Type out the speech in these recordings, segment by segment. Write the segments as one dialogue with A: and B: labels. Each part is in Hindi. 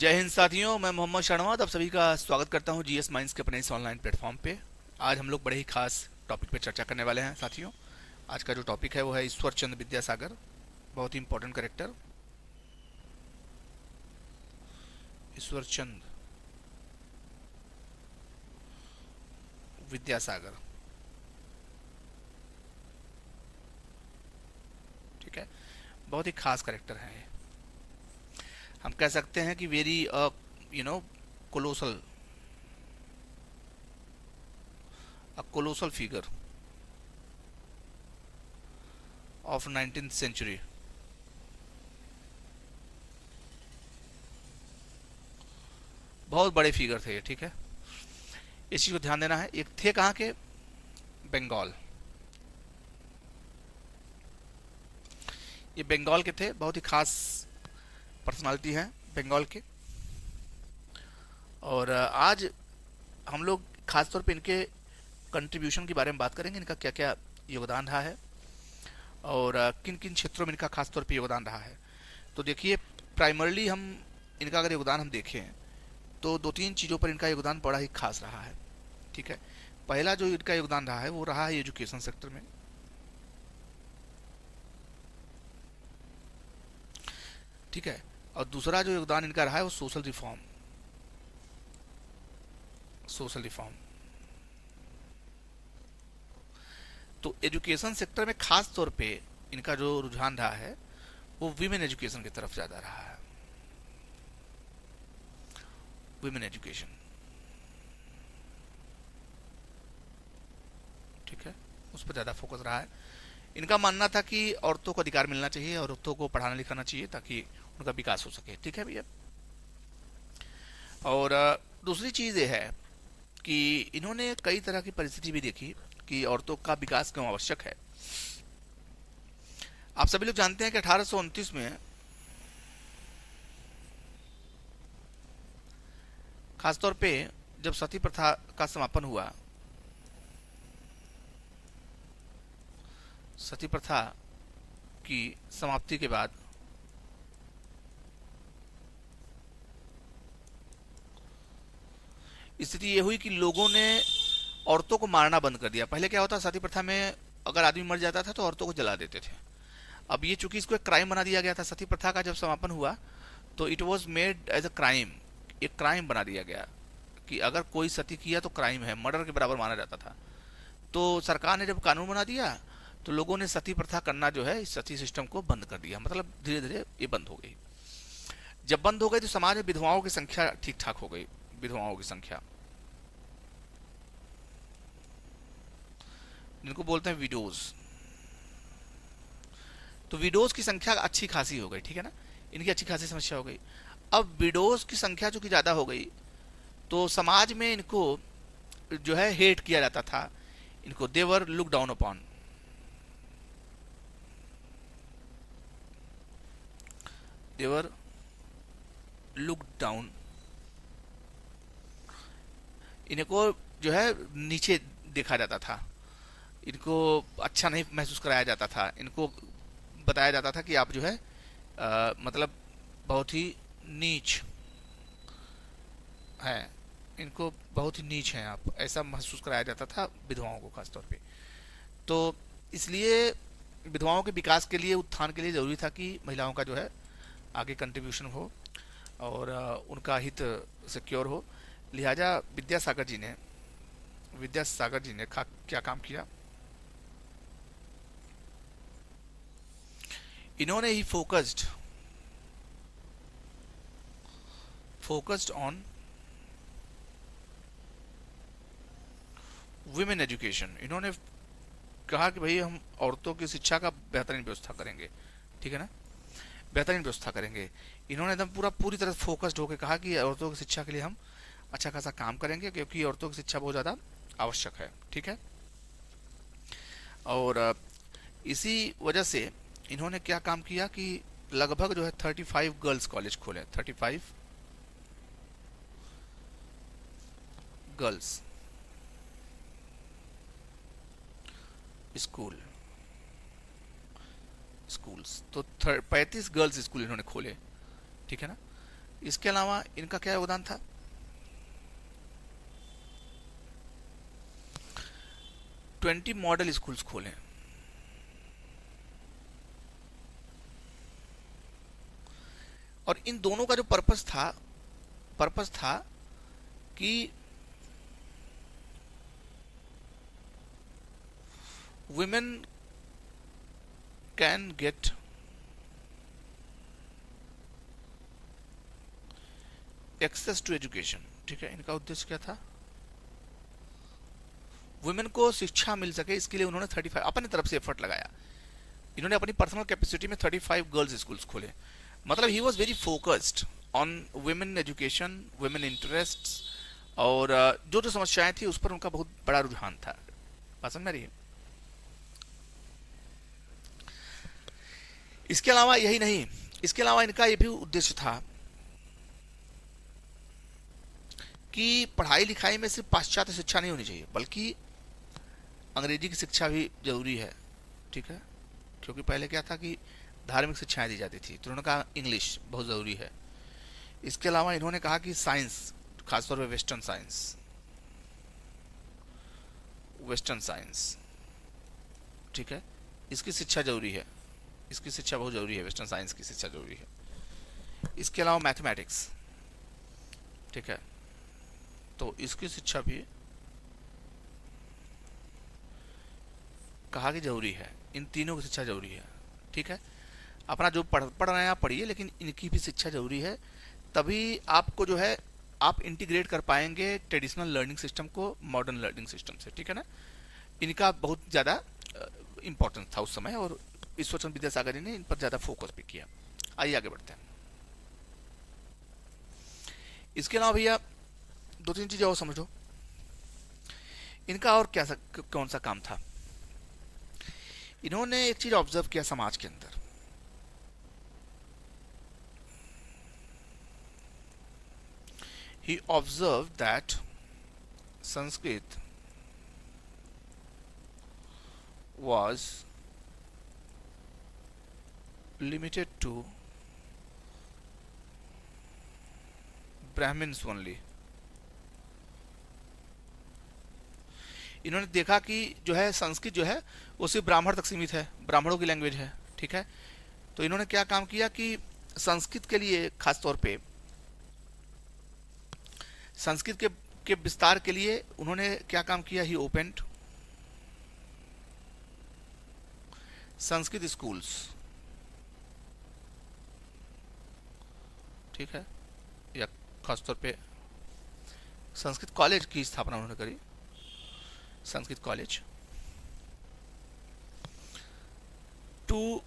A: जय हिंद साथियों, मैं मोहम्मद शर्मा आप सभी का स्वागत करता हूं जीएस माइंड्स के अपने इस ऑनलाइन प्लेटफॉर्म पे। आज हम लोग बड़े ही खास टॉपिक पे चर्चा करने वाले हैं साथियों। आज का जो टॉपिक है वो है ईश्वर चंद्र विद्यासागर। बहुत ही इंपॉर्टेंट करेक्टर ईश्वर चंद्र विद्यासागर। ठीक है, बहुत ही खास करेक्टर है ये। हम कह सकते हैं कि very you know colossal colossal figure of 19th century. बहुत बड़े फिगर थे ये। ठीक है, इस चीज को ध्यान देना है। एक थे कहाँ के? बंगाल। ये बंगाल के थे, बहुत ही खास पर्सनालिटी है बंगाल के। और आज हम लोग खास तौर पे इनके कंट्रीब्यूशन के बारे में बात करेंगे, इनका क्या क्या योगदान रहा है और किन किन क्षेत्रों में इनका खास तौर पे योगदान रहा है। तो देखिए, प्राइमरली हम इनका अगर योगदान हम देखें तो दो तीन चीज़ों पर इनका योगदान बड़ा ही खास रहा है। ठीक है, पहला जो इनका योगदान रहा है वो रहा है एजुकेशन सेक्टर में। ठीक है, और दूसरा जो योगदान इनका रहा है वो सोशल रिफॉर्म। सोशल रिफॉर्म तो एजुकेशन सेक्टर में खास तौर पे इनका जो रुझान रहा है वो विमेन एजुकेशन की तरफ ज्यादा रहा है। विमेन एजुकेशन, ठीक है, उस पर ज्यादा फोकस रहा है। इनका मानना था कि औरतों को अधिकार मिलना चाहिए और औरतों को पढ़ाना लिखाना चाहिए ताकि उनका विकास हो सके। ठीक है भैया। और दूसरी चीज ये है कि इन्होंने कई तरह की परिस्थिति भी देखी कि औरतों का विकास क्यों आवश्यक है। आप सभी लोग जानते हैं कि 1829 में खासतौर पे जब सती प्रथा का समापन हुआ, सती प्रथा की समाप्ति के बाद स्थिति ये हुई कि लोगों ने औरतों को मारना बंद कर दिया। पहले क्या होता, सती प्रथा में अगर आदमी मर जाता था तो औरतों को जला देते थे। अब ये चूंकि इसको एक क्राइम बना दिया गया था, सती प्रथा का जब समापन हुआ तो it was made as a crime. एक क्राइम बना दिया गया कि अगर कोई सती किया तो क्राइम है, मर्डर के बराबर माना जाता था। तो सरकार ने जब कानून बना दिया तो लोगों ने सती प्रथा करना जो है, इस सती सिस्टम को बंद कर दिया। मतलब धीरे धीरे ये बंद हो गई। जब बंद हो गई तो समाज में विधवाओं की संख्या ठीक ठाक हो गई। विधवाओं की संख्या, जिनको बोलते हैं विडोज, तो विडोज की संख्या अच्छी खासी हो गई। ठीक है ना, इनकी अच्छी खासी समस्या हो गई। अब विडोज की संख्या चूंकि ज्यादा हो गई तो समाज में इनको जो है हेट किया जाता था। इनको देवर लुक डाउन अपॉन। देवर लुक डाउन, इनको जो है नीचे देखा जाता था। इनको अच्छा नहीं महसूस कराया जाता था। इनको बताया जाता था कि आप जो है मतलब बहुत ही नीच हैं, इनको बहुत ही नीच हैं आप, ऐसा महसूस कराया जाता था विधवाओं को खासतौर पे। तो इसलिए विधवाओं के विकास के लिए, उत्थान के लिए जरूरी था कि महिलाओं का जो है आगे कंट्रीब्यूशन हो और उनका हित सिक्योर हो। लिहाजा विद्यासागर जी ने क्या काम किया, इन्होंने ही फोकस्ड ऑन वुमेन एजुकेशन। इन्होंने कहा कि भाई हम औरतों की शिक्षा का बेहतरीन व्यवस्था करेंगे। ठीक है ना, बेहतरीन व्यवस्था करेंगे। इन्होंने एकदम पूरी तरह फोकस्ड होकर कहा कि औरतों की शिक्षा के लिए हम अच्छा खासा काम करेंगे क्योंकि औरतों की शिक्षा बहुत ज़्यादा आवश्यक है। ठीक है, और इसी वजह से इन्होंने क्या काम किया कि लगभग जो है 35 गर्ल्स कॉलेज खोले। 35 गर्ल्स स्कूल स्कूल्स तो 35 गर्ल्स स्कूल इन्होंने खोले। ठीक है ना, इसके अलावा इनका क्या योगदान था? ट्वेंटी मॉडल स्कूल्स खोले, और इन दोनों का जो पर्पस था कि women can get access to education. ठीक है, इनका उद्देश्य क्या था? वुमेन को शिक्षा मिल सके, इसके लिए उन्होंने 35 अपनी तरफ से एफर्ट लगाया। इन्होंने अपनी पर्सनल कैपेसिटी में 35 गर्ल्स स्कूल्स खोले। मतलब he was very focused on women education, women interests, और जो जो समस्याएं थी उस पर उनका बहुत बड़ा रुझान था। पसंद में रही। इसके अलावा यही नहीं, इसके अलावा इनका यह भी उद्देश्य था कि पढ़ाई लिखाई में सिर्फ पाश्चात्य शिक्षा नहीं होनी चाहिए, बल्कि अंग्रेजी की शिक्षा भी जरूरी है। ठीक है, क्योंकि पहले क्या था कि धार्मिक शिक्षाएं दी जाती थी, तो उन्होंने कहा इंग्लिश बहुत ज़रूरी है। इसके अलावा इन्होंने कहा कि साइंस, खासतौर पर वेस्टर्न साइंस, ठीक है, इसकी शिक्षा जरूरी है, इसकी शिक्षा बहुत ज़रूरी है, वेस्टर्न साइंस की शिक्षा जरूरी है। इसके अलावा मैथमेटिक्स, ठीक है, तो इसकी शिक्षा भी कहा कि जरूरी है। इन तीनों की शिक्षा जरूरी है। ठीक है, अपना जो पढ़ रहे हैं आप पढ़िए, लेकिन इनकी भी शिक्षा जरूरी है, तभी आपको जो है आप इंटीग्रेट कर पाएंगे ट्रेडिशनल लर्निंग सिस्टम को मॉडर्न लर्निंग सिस्टम से। ठीक है ना, इनका बहुत ज़्यादा इंपॉर्टेंस था उस समय, और ईश्वरचंद्र विद्यासागर जी ने इन पर ज़्यादा फोकस भी किया। आइए आगे बढ़ते हैं। इसके अलावा भैया दो तीन चीज़ें और समझो। इनका और क्या कौन सा काम था? इन्होंने एक चीज ऑब्जर्व किया समाज के अंदर। He observed that Sanskrit was limited to Brahmins only। इन्होंने देखा कि जो है संस्कृत जो है वो सिर्फ ब्राह्मण तक सीमित है, ब्राह्मणों की लैंग्वेज है। ठीक है, तो इन्होंने क्या काम किया कि संस्कृत के लिए, खास तौर पे संस्कृत के विस्तार के लिए उन्होंने क्या काम किया? ही ओपेंड संस्कृत स्कूल्स। ठीक है, या खासतौर पे संस्कृत कॉलेज की स्थापना उन्होंने करी, Sanskrit college, to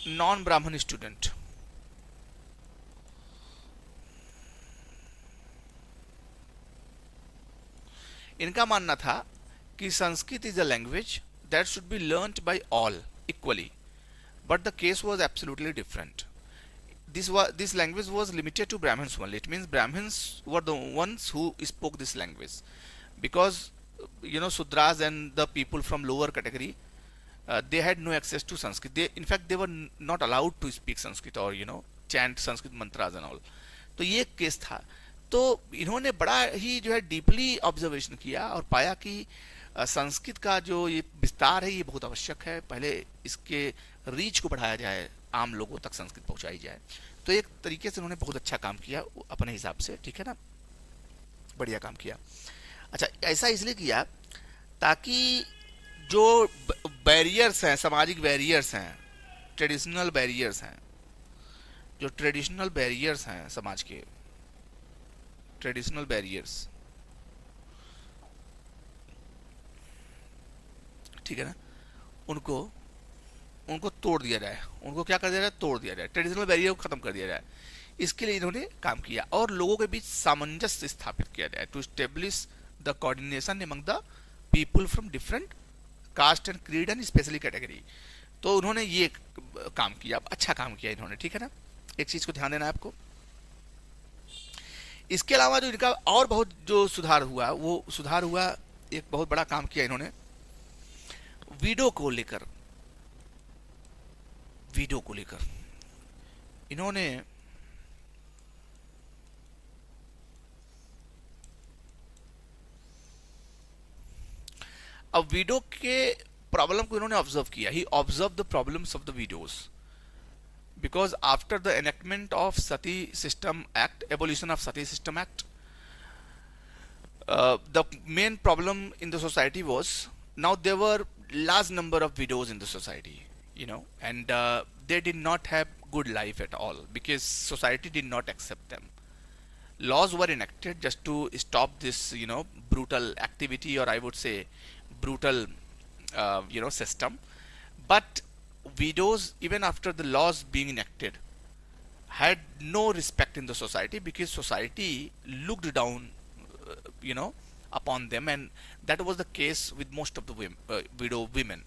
A: non Brahmin student. इनका मानना था कि Sanskrit is a language that should be learned by all equally, but the case was absolutely different. This language was limited to Brahmins only. It means Brahmins were the ones who spoke this language, because Sudras and the people from lower category, they had no access to Sanskrit. In fact, they were not allowed to speak Sanskrit or chant Sanskrit mantras and all. तो ये केस था। तो इन्होंने बड़ा ही जो है डीपली ऑब्जर्वेशन किया और पाया कि संस्कृत का जो ये विस्तार है ये बहुत आवश्यक है। पहले इसके रीच को बढ़ाया जाए, आम लोगों तक संस्कृत पहुंचाई जाए। तो एक तरीके से उन्होंने बहुत अच्छा काम किया अपने हिसाब से। ठीक है ना, बढ़िया काम किया। अच्छा, ऐसा इसलिए किया ताकि जो बैरियर्स हैं, सामाजिक बैरियर्स हैं, ट्रेडिशनल बैरियर्स हैं, जो ट्रेडिशनल बैरियर्स हैं समाज के, ट्रेडिशनल बैरियर्स, ठीक है ना, उनको तोड़ दिया जाए। उनको क्या कर दिया जाए? तोड़ दिया जाए, ट्रेडिशनल बैरियर को खत्म कर दिया जाए। इसके लिए इन्होंने काम किया और लोगों के बीच सामंजस्य स्थापित किया जाए, to establish the coordination among the people from different caste and creed and specially category. तो उन्होंने ये काम किया, अच्छा काम किया इन्होंने। ठीक है ना, एक चीज को ध्यान देना है आपको। इसके अलावा जो इनका और बहुत जो सुधार हुआ, वो सुधार हुआ, एक बहुत बड़ा काम किया इन्होंने वीडो को लेकर। इन्होंने अब वीडियो के प्रॉब्लम को इन्होंने ऑब्जर्व किया, he observe the problems of the videos, because after the enactment of Sati System Act, abolition of Sati System Act, the main problem in the society was, now there were large number of widows in the society, and they did not have good life at all because society did not accept them. Laws were enacted just to stop this, brutal activity, or I would say brutal, system. But widows, even after the laws being enacted, had no respect in the society because society looked down, upon them, and that was the case with most of the widow women.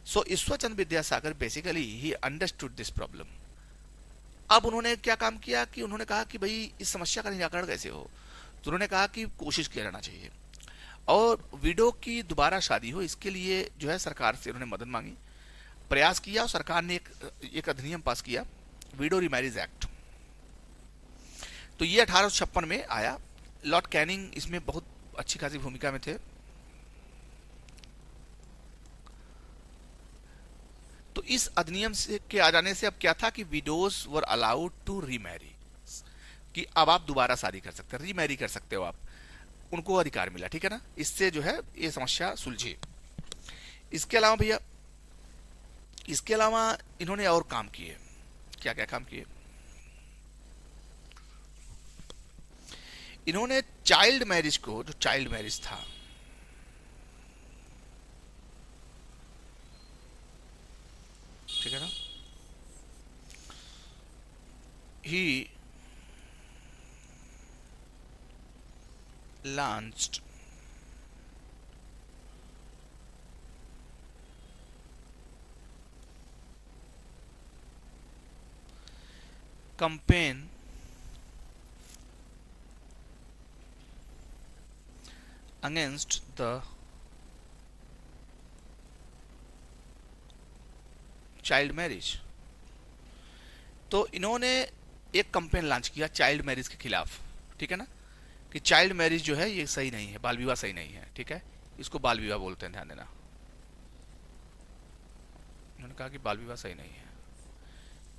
A: So Ishwar Chand Vidyasagar, basically he understood this problem. अब उन्होंने क्या काम किया कि उन्होंने कहा कि भाई इस समस्या का निराकरण कैसे हो, तो उन्होंने कहा कि कोशिश किया जाना चाहिए और विडो की दोबारा शादी हो, इसके लिए जो है सरकार से उन्होंने मदद मांगी, प्रयास किया और सरकार ने एक अधिनियम पास किया, विडो रिमैरिज एक्ट। तो ये 1856 में आया। लॉर्ड कैनिंग इसमें बहुत अच्छी खासी भूमिका में थे। तो इस अधिनियम से के आ जाने से अब क्या था कि widows were allowed to remarry, कि अब आप दोबारा शादी कर सकते हैं, रीमैरी कर सकते हो आप, उनको अधिकार मिला, ठीक है ना। इससे जो है ये समस्या सुलझी। इसके अलावा भैया, इसके अलावा इन्होंने और काम किए। क्या क्या काम किए? इन्होंने चाइल्ड मैरिज को, जो चाइल्ड मैरिज था, ठीक है ना, he launched campaign against the child marriage. तो इन्होंने एक कंपेन लॉन्च किया चाइल्ड मैरिज के खिलाफ, ठीक है ना, कि चाइल्ड मैरिज जो है ये सही नहीं है, बाल विवाह सही नहीं है, ठीक है, इसको बाल विवाह बोलते हैं, ध्यान देना। इन्होंने कहा कि बाल विवाह सही नहीं है।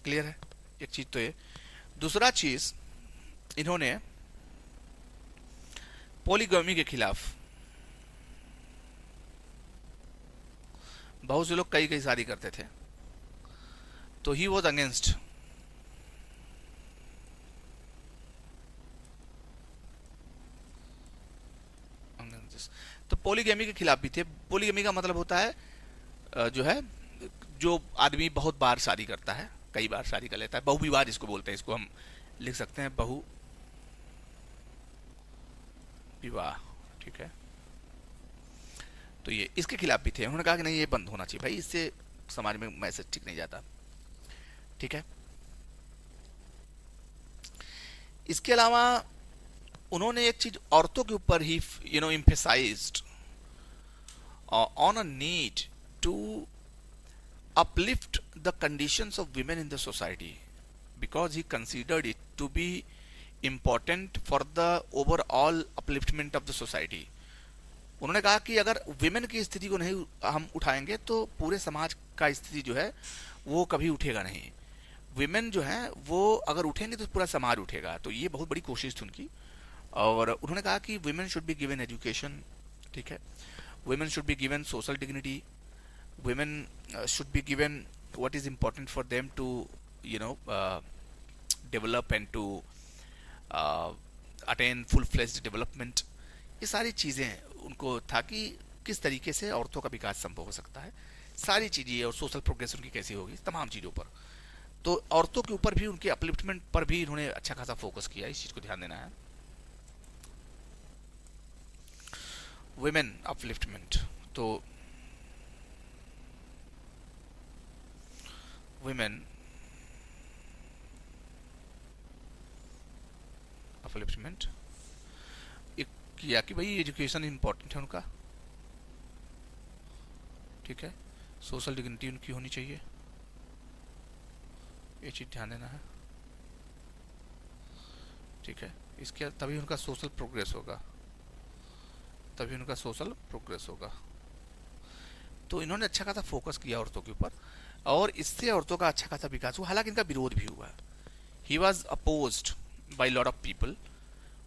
A: क्लियर है? एक चीज तो ये। दूसरा चीज, इन्होंने पॉलीगैमी के खिलाफ, बहुत से लोग कई कई शादी करते थे, तो ही वॉज अगेंस्ट तो पॉलीगैमी के खिलाफ भी थे। पॉलीगैमी का मतलब होता है जो है, जो आदमी बहुत बार शादी करता है, कई बार शादी कर लेता है, बहुविवाह जिसको बोलते हैं, इसको हम लिख सकते हैं बहु विवाह, ठीक है। तो ये इसके खिलाफ भी थे। उन्होंने कहा कि नहीं, ये बंद होना चाहिए भाई, इससे समाज में मैसेज ठीक नहीं जाता, ठीक है। इसके अलावा उन्होंने एक चीज औरतों के ऊपर ही emphasized on a need to uplift the conditions of women in the society, because he considered it to be important for the overall upliftment of the society. उन्होंने कहा कि अगर विमेन की स्थिति को नहीं हम उठाएंगे तो पूरे समाज का स्थिति जो है वो कभी उठेगा नहीं। विमेन जो है वो अगर उठेंगे तो पूरा समाज उठेगा। तो ये बहुत बड़ी कोशिश थी उनकी। और उन्होंने कहा कि women should be given education, ठीक है, women should be given social dignity, women should be given what is important for them to develop and to attain full fledged development। ये सारी चीज़ें उनको था कि किस तरीके से औरतों का विकास संभव हो सकता है, सारी चीज़ें, और सोशल प्रोग्रेस उनकी कैसी होगी, तमाम चीज़ों पर। तो औरतों के ऊपर भी, उनके अपलिफ्टमेंट पर भी इन्होंने अच्छा खासा फोकस किया, इस चीज़ को ध्यान देना है। वुमेन अपलिफ्टमेंट, तो वुमेन अपलिफ्टमेंट किया कि भाई एजुकेशन इंपॉर्टेंट है उनका, ठीक है, सोशल डिग्निटी उनकी होनी चाहिए, ये चीज ध्यान देना है। ठीक है, इसके तभी उनका सोशल प्रोग्रेस होगा, तभी उनका सोशल प्रोग्रेस होगा। तो इन्होंने अच्छा खासा फोकस किया औरतों के ऊपर, और इससे औरतों का अच्छा खासा विकास हुआ, हालांकि इनका विरोध भी हुआ। He was opposed by lot of people.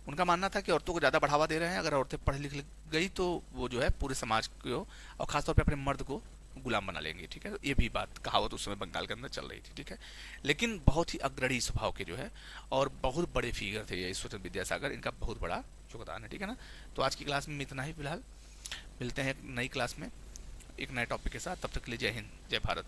A: उनका मानना था कि औरतों को ज़्यादा बढ़ावा दे रहे हैं, अगर औरतें पढ़ लिख गई तो वो जो है पूरे समाज को और खासतौर पे अपने मर्द को गुलाम बना लेंगे। ठीक है, तो ये भी बात कहावत उस समय बंगाल के अंदर चल रही थी। ठीक है, लेकिन बहुत ही अग्रणी स्वभाव के जो है और बहुत बड़े फिगर थे ये ईश्वरचंद्र विद्यासागर, इनका बहुत बड़ा योगदान है। ठीक है ना, तो आज की क्लास में इतना ही फिलहाल, मिलते हैं एक नई क्लास में एक नए टॉपिक के साथ। तब तक के लिए जय हिंद, जय भारत।